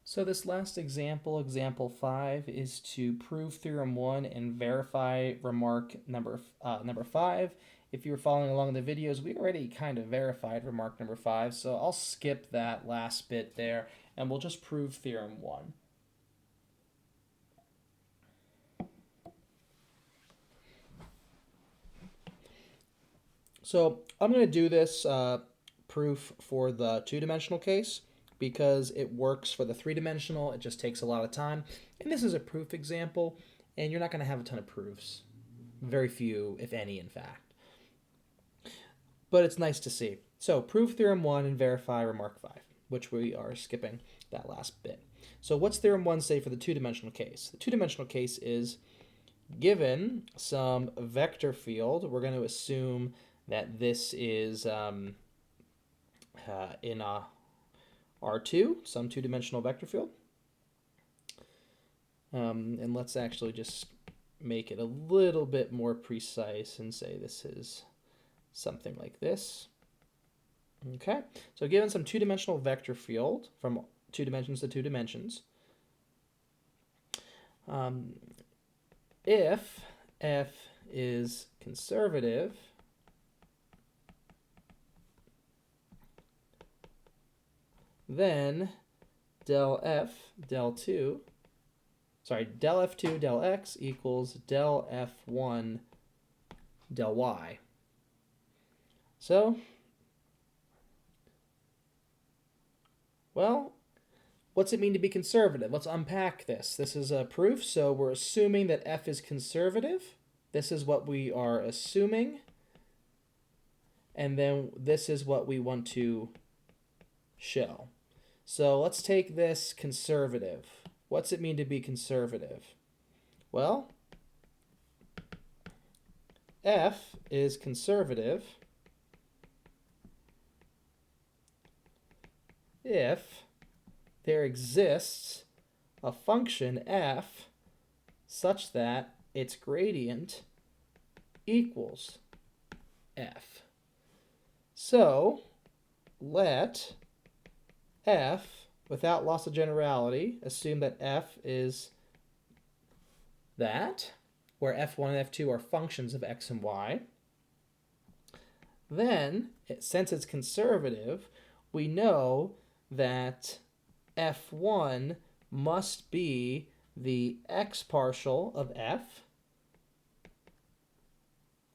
So this last example, example 5, is to prove theorem 1 and verify remark number 5. If you were following along in the videos, we already kind of verified remark number 5, so I'll skip that last bit there, and we'll just prove theorem 1. So I'm going to do this proof for the two-dimensional case because it works for the three-dimensional. It just takes a lot of time. And this is a proof example, and you're not going to have a ton of proofs. Very few, if any, in fact. But it's nice to see. So prove theorem 1 and verify remark 5, which we are skipping that last bit. So what's theorem 1 say for the two-dimensional case? The two-dimensional case is given some vector field, we're going to assume that this is in R2, some two-dimensional vector field. And let's actually just make it a little bit more precise and say this is something like this. Okay, so given some two-dimensional vector field from 2 dimensions to 2 dimensions, if f is conservative, then del f2, del x equals del f1 del y. So, well, what's it mean to be conservative? Let's unpack this. This is a proof, so we're assuming that f is conservative. This is what we are assuming. And then this is what we want to show. So let's take this conservative. What's it mean to be conservative? Well, f is conservative if there exists a function f such that its gradient equals f. So let f, without loss of generality, assume that f is that, where f1 and f2 are functions of x and y. Then, since it's conservative, we know that f1 must be the x partial of f,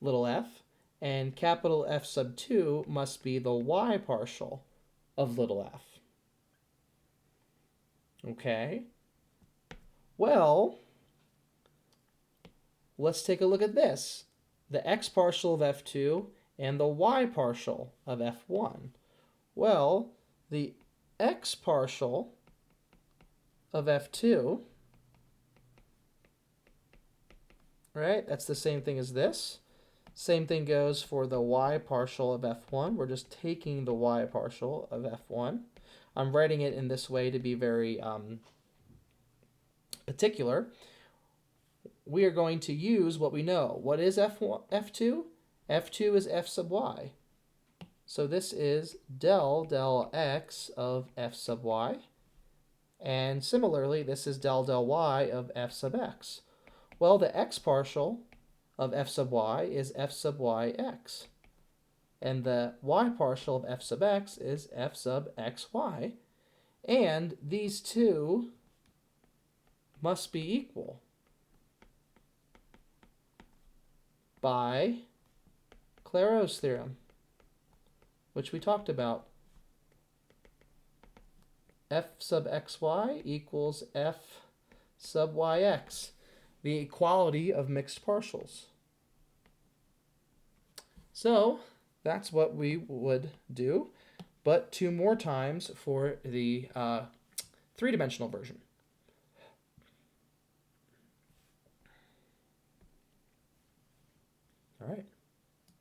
little f, and capital F sub 2 must be the y partial of little f. Okay, well, let's take a look at this. The x partial of f2 and the y partial of f1. Well, the x partial of f2, right, that's the same thing as this. Same thing goes for the y partial of f1. We're just taking the y partial of f1. I'm writing it in this way to be very particular. We are going to use what we know. What is f2? f2 is f sub y. So this is del x of f sub y. And similarly, this is del y of f sub x. Well, the x partial of f sub y is f sub y x. And the y partial of f sub x is f sub xy. And these two must be equal by Clairaut's theorem, which we talked about. F sub xy equals f sub yx, the equality of mixed partials. So that's what we would do, but 2 more times for the 3-dimensional version. All right.